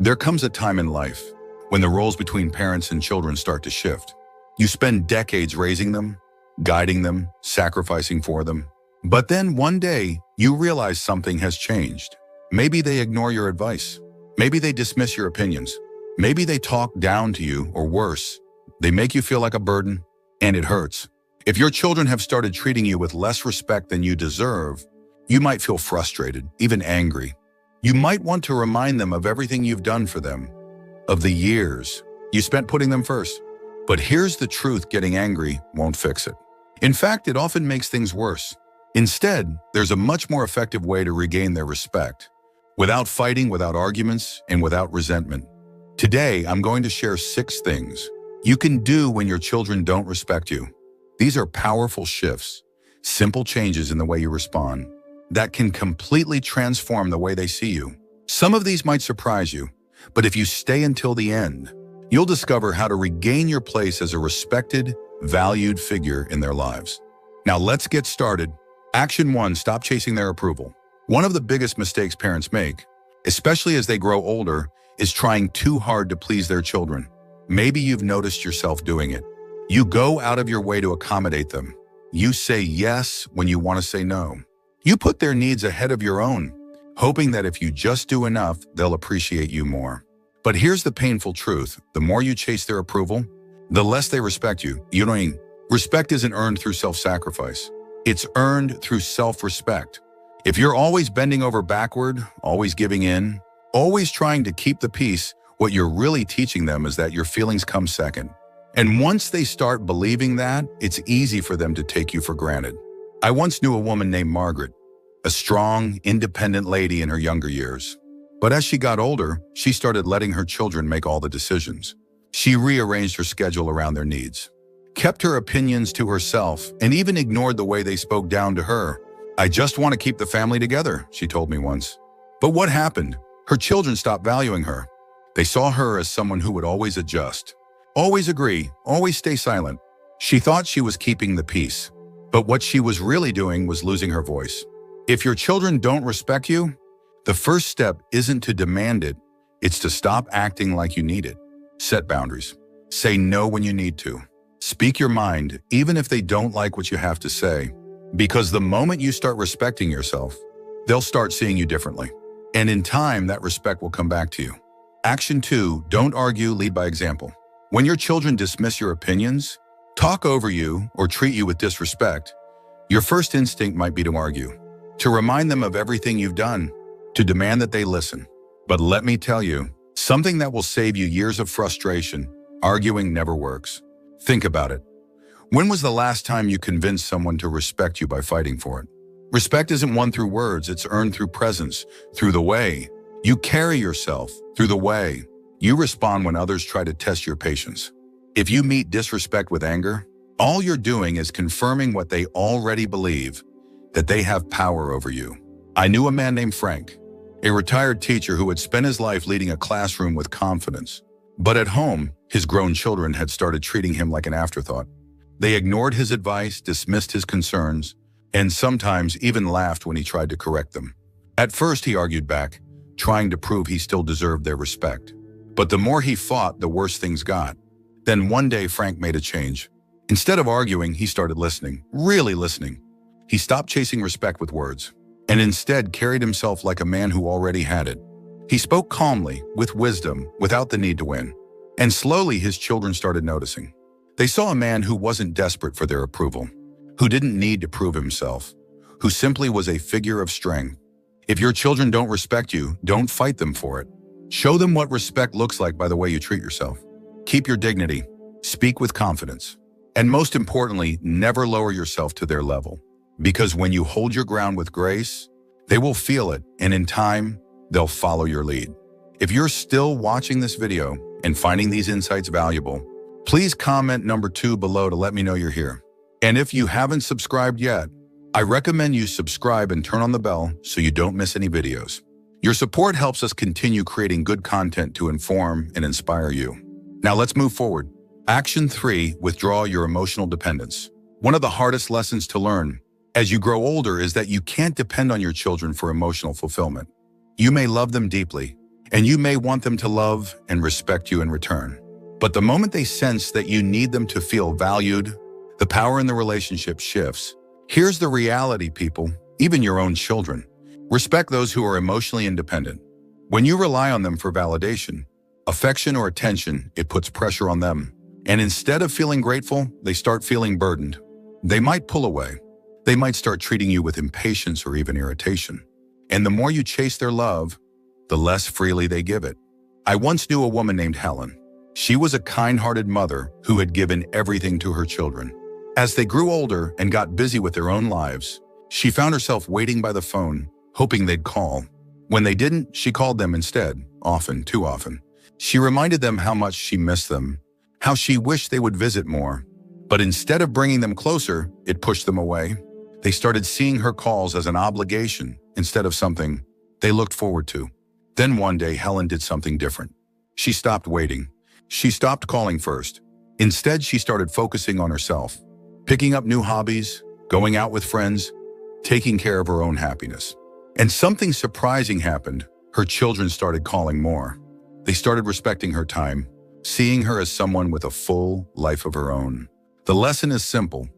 There comes a time in life when the roles between parents and children start to shift. You spend decades raising them, guiding them, sacrificing for them. But then one day, you realize something has changed. Maybe they ignore your advice. Maybe they dismiss your opinions. Maybe they talk down to you, or worse, they make you feel like a burden, and it hurts. If your children have started treating you with less respect than you deserve, you might feel frustrated, even angry. You might want to remind them of everything you've done for them, of the years you spent putting them first. But here's the truth: getting angry won't fix it. In fact, it often makes things worse. Instead, there's a much more effective way to regain their respect, without fighting, without arguments, and without resentment. Today, I'm going to share 6 things you can do when your children don't respect you. These are powerful shifts, simple changes in the way you respond, that can completely transform the way they see you. Some of these might surprise you, but if you stay until the end, you'll discover how to regain your place as a respected, valued figure in their lives. Now let's get started. Action 1, stop chasing their approval. One of the biggest mistakes parents make, especially as they grow older, is trying too hard to please their children. Maybe you've noticed yourself doing it. You go out of your way to accommodate them. You say yes when you want to say no. You put their needs ahead of your own, hoping that if you just do enough, they'll appreciate you more. But here's the painful truth: the more you chase their approval, the less they respect you. Respect isn't earned through self-sacrifice. It's earned through self-respect. If you're always bending over backward, always giving in, always trying to keep the peace, what you're really teaching them is that your feelings come second. And once they start believing that, it's easy for them to take you for granted. I once knew a woman named Margaret, a strong, independent lady in her younger years. But as she got older, she started letting her children make all the decisions. She rearranged her schedule around their needs, kept her opinions to herself, and even ignored the way they spoke down to her. "I just want to keep the family together," she told me once. But what happened? Her children stopped valuing her. They saw her as someone who would always adjust, always agree, always stay silent. She thought she was keeping the peace, but what she was really doing was losing her voice. If your children don't respect you, the first step isn't to demand it, it's to stop acting like you need it. Set boundaries. Say no when you need to. Speak your mind, even if they don't like what you have to say. Because the moment you start respecting yourself, they'll start seeing you differently. And in time, that respect will come back to you. Action 2, don't argue, lead by example. When your children dismiss your opinions, talk over you, or treat you with disrespect, your first instinct might be to argue, to remind them of everything you've done, to demand that they listen. But let me tell you, something that will save you years of frustration: arguing never works. Think about it. When was the last time you convinced someone to respect you by fighting for it? Respect isn't won through words, it's earned through presence, through the way you carry yourself, through the way you respond when others try to test your patience. If you meet disrespect with anger, all you're doing is confirming what they already believe, that they have power over you. I knew a man named Frank, a retired teacher who had spent his life leading a classroom with confidence. But at home, his grown children had started treating him like an afterthought. They ignored his advice, dismissed his concerns, and sometimes even laughed when he tried to correct them. At first, he argued back, trying to prove he still deserved their respect. But the more he fought, the worse things got. Then one day, Frank made a change. Instead of arguing, he started listening, really listening. He stopped chasing respect with words, and instead carried himself like a man who already had it. He spoke calmly, with wisdom, without the need to win. And slowly, his children started noticing. They saw a man who wasn't desperate for their approval, who didn't need to prove himself, who simply was a figure of strength. If your children don't respect you, don't fight them for it. Show them what respect looks like by the way you treat yourself. Keep your dignity, speak with confidence, and most importantly, never lower yourself to their level. Because when you hold your ground with grace, they will feel it, and in time, they'll follow your lead. If you're still watching this video and finding these insights valuable, please comment number 2 below to let me know you're here. And if you haven't subscribed yet, I recommend you subscribe and turn on the bell so you don't miss any videos. Your support helps us continue creating good content to inform and inspire you. Now let's move forward. Action 3, withdraw your emotional dependence. One of the hardest lessons to learn as you grow older is that you can't depend on your children for emotional fulfillment. You may love them deeply, and you may want them to love and respect you in return. But the moment they sense that you need them to feel valued, the power in the relationship shifts. Here's the reality, people, even your own children. Respect those who are emotionally independent. When you rely on them for validation, affection, or attention, it puts pressure on them. And instead of feeling grateful, they start feeling burdened. They might pull away. They might start treating you with impatience or even irritation. And the more you chase their love, the less freely they give it. I once knew a woman named Helen. She was a kind-hearted mother who had given everything to her children. As they grew older and got busy with their own lives, she found herself waiting by the phone, hoping they'd call. When they didn't, she called them instead, often, too often. She reminded them how much she missed them, how she wished they would visit more. But instead of bringing them closer, it pushed them away. They started seeing her calls as an obligation instead of something they looked forward to. Then one day, Helen did something different. She stopped waiting. She stopped calling first. Instead, she started focusing on herself, picking up new hobbies, going out with friends, taking care of her own happiness. And something surprising happened. Her children started calling more. They started respecting her time, seeing her as someone with a full life of her own. The lesson is simple.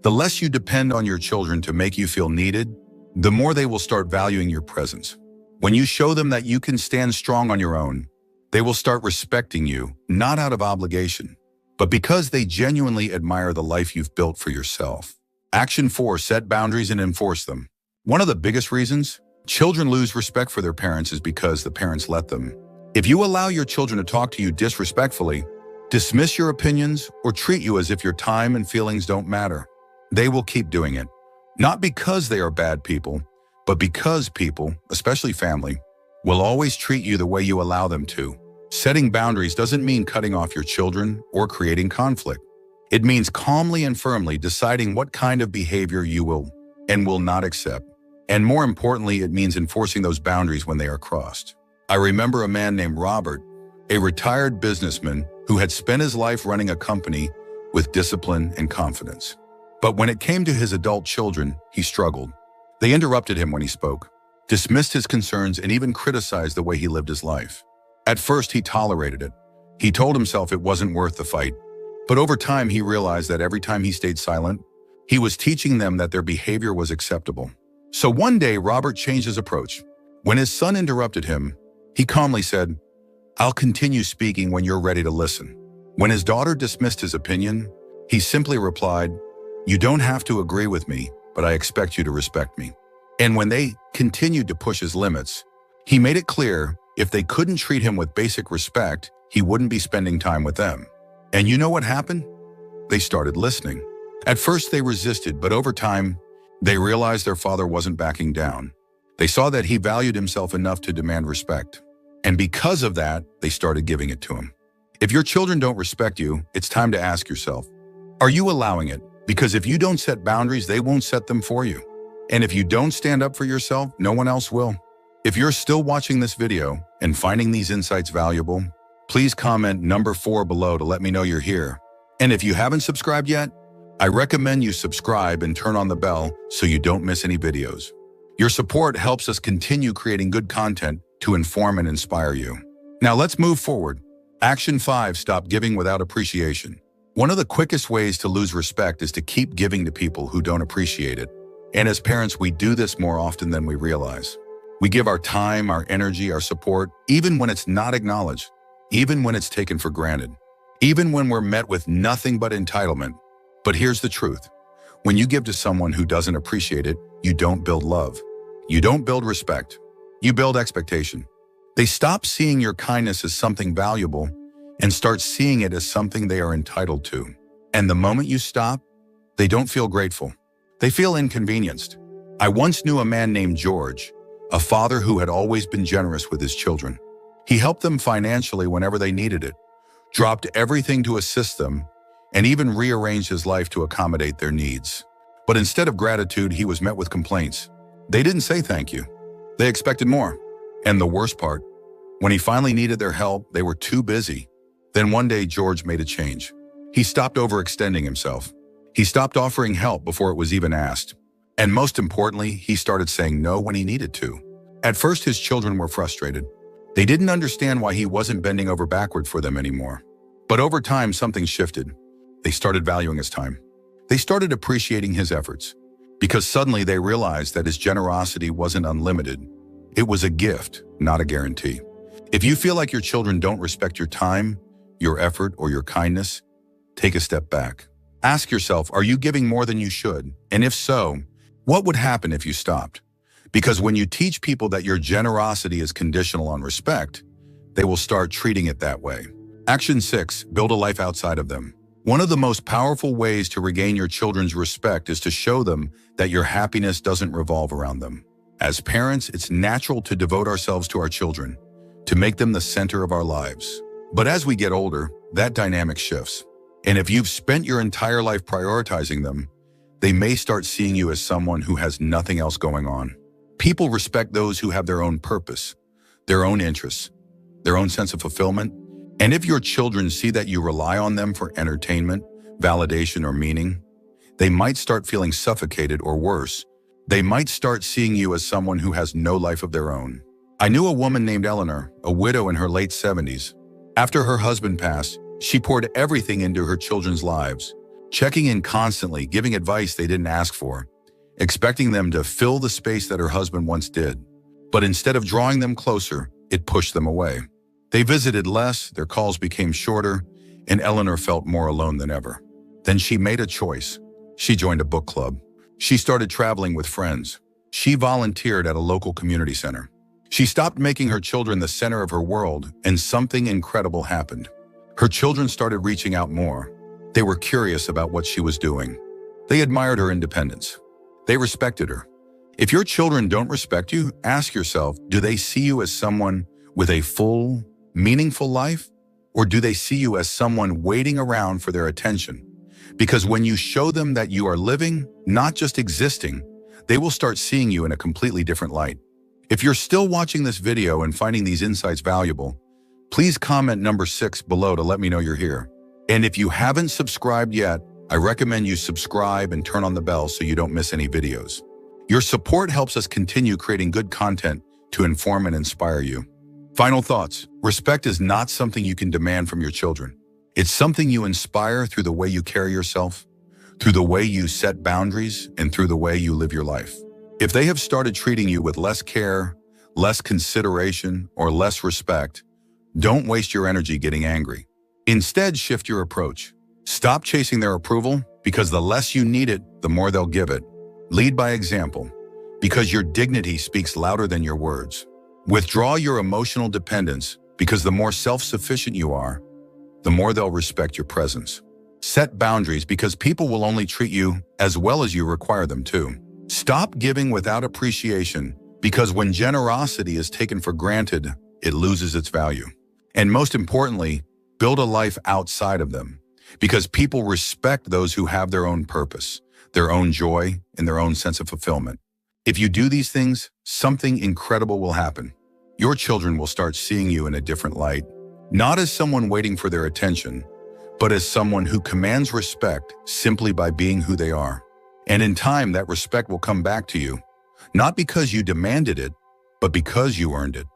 The less you depend on your children to make you feel needed, the more they will start valuing your presence. When you show them that you can stand strong on your own, they will start respecting you, not out of obligation, but because they genuinely admire the life you've built for yourself. Action 4, set boundaries and enforce them. One of the biggest reasons children lose respect for their parents is because the parents let them. If you allow your children to talk to you disrespectfully, dismiss your opinions, or treat you as if your time and feelings don't matter, they will keep doing it. Not because they are bad people, but because people, especially family, will always treat you the way you allow them to. Setting boundaries doesn't mean cutting off your children or creating conflict. It means calmly and firmly deciding what kind of behavior you will and will not accept. And more importantly, it means enforcing those boundaries when they are crossed. I remember a man named Robert, a retired businessman who had spent his life running a company with discipline and confidence. But when it came to his adult children, he struggled. They interrupted him when he spoke, dismissed his concerns, and even criticized the way he lived his life. At first, he tolerated it. He told himself it wasn't worth the fight. But over time, he realized that every time he stayed silent, he was teaching them that their behavior was acceptable. So one day, Robert changed his approach. When his son interrupted him, he calmly said, "I'll continue speaking when you're ready to listen." When his daughter dismissed his opinion, he simply replied, "You don't have to agree with me, but I expect you to respect me." And when they continued to push his limits, he made it clear if they couldn't treat him with basic respect, he wouldn't be spending time with them. And you know what happened? They started listening. At first they resisted, but over time, they realized their father wasn't backing down. They saw that he valued himself enough to demand respect. And because of that, they started giving it to him. If your children don't respect you, it's time to ask yourself, are you allowing it? Because if you don't set boundaries, they won't set them for you. And if you don't stand up for yourself, no one else will. If you're still watching this video and finding these insights valuable, please comment number 4 below to let me know you're here. And if you haven't subscribed yet, I recommend you subscribe and turn on the bell so you don't miss any videos. Your support helps us continue creating good content to inform and inspire you. Now let's move forward. Action 5, stop giving without appreciation. One of the quickest ways to lose respect is to keep giving to people who don't appreciate it. And as parents, we do this more often than we realize. We give our time, our energy, our support, even when it's not acknowledged, even when it's taken for granted, even when we're met with nothing but entitlement. But here's the truth. When you give to someone who doesn't appreciate it, you don't build love. You don't build respect. You build expectation. They stop seeing your kindness as something valuable and start seeing it as something they are entitled to. And the moment you stop, they don't feel grateful. They feel inconvenienced. I once knew a man named George, a father who had always been generous with his children. He helped them financially whenever they needed it, dropped everything to assist them, and even rearranged his life to accommodate their needs. But instead of gratitude, he was met with complaints. They didn't say thank you. They expected more. And the worst part, when he finally needed their help, they were too busy. Then one day, George made a change. He stopped overextending himself. He stopped offering help before it was even asked. And most importantly, he started saying no when he needed to. At first, his children were frustrated. They didn't understand why he wasn't bending over backward for them anymore. But over time, something shifted. They started valuing his time. They started appreciating his efforts, because suddenly they realized that his generosity wasn't unlimited. It was a gift, not a guarantee. If you feel like your children don't respect your time, your effort, or your kindness, take a step back. Ask yourself, are you giving more than you should? And if so, what would happen if you stopped? Because when you teach people that your generosity is conditional on respect, they will start treating it that way. Action 6, build a life outside of them. One of the most powerful ways to regain your children's respect is to show them that your happiness doesn't revolve around them. As parents, it's natural to devote ourselves to our children, to make them the center of our lives. But as we get older, that dynamic shifts. And if you've spent your entire life prioritizing them, they may start seeing you as someone who has nothing else going on. People respect those who have their own purpose, their own interests, their own sense of fulfillment. And if your children see that you rely on them for entertainment, validation, or meaning, they might start feeling suffocated, or worse, they might start seeing you as someone who has no life of their own. I knew a woman named Eleanor, a widow in her late 70s. After her husband passed, she poured everything into her children's lives, checking in constantly, giving advice they didn't ask for, expecting them to fill the space that her husband once did. But instead of drawing them closer, it pushed them away. They visited less, their calls became shorter, and Eleanor felt more alone than ever. Then she made a choice. She joined a book club. She started traveling with friends. She volunteered at a local community center. She stopped making her children the center of her world, and something incredible happened. Her children started reaching out more. They were curious about what she was doing. They admired her independence. They respected her. If your children don't respect you, ask yourself, do they see you as someone with a full, meaningful life? Or do they see you as someone waiting around for their attention? Because when you show them that you are living, not just existing, they will start seeing you in a completely different light. If you're still watching this video and finding these insights valuable, please comment number 6 below to let me know you're here. And if you haven't subscribed yet, I recommend you subscribe and turn on the bell so you don't miss any videos. Your support helps us continue creating good content to inform and inspire you. Final thoughts. Respect is not something you can demand from your children. It's something you inspire through the way you carry yourself, through the way you set boundaries, and through the way you live your life. If they have started treating you with less care, less consideration, or less respect, don't waste your energy getting angry. Instead, shift your approach. Stop chasing their approval, because the less you need it, the more they'll give it. Lead by example, because your dignity speaks louder than your words. Withdraw your emotional dependence, because the more self-sufficient you are, the more they'll respect your presence. Set boundaries, because people will only treat you as well as you require them to. Stop giving without appreciation, because when generosity is taken for granted, it loses its value. And most importantly, build a life outside of them, because people respect those who have their own purpose, their own joy, and their own sense of fulfillment. If you do these things, something incredible will happen. Your children will start seeing you in a different light, not as someone waiting for their attention, but as someone who commands respect simply by being who they are. And in time, that respect will come back to you, not because you demanded it, but because you earned it.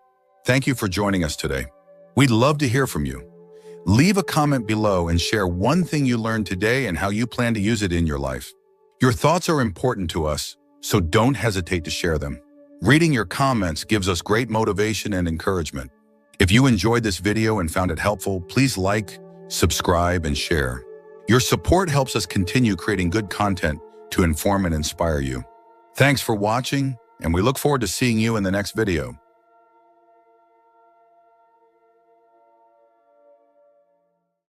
Thank you for joining us today. We'd love to hear from you. Leave a comment below and share one thing you learned today and how you plan to use it in your life. Your thoughts are important to us, so don't hesitate to share them. Reading your comments gives us great motivation and encouragement. If you enjoyed this video and found it helpful, please like, subscribe, and share. Your support helps us continue creating good content to inform and inspire you. Thanks for watching, and we look forward to seeing you in the next video.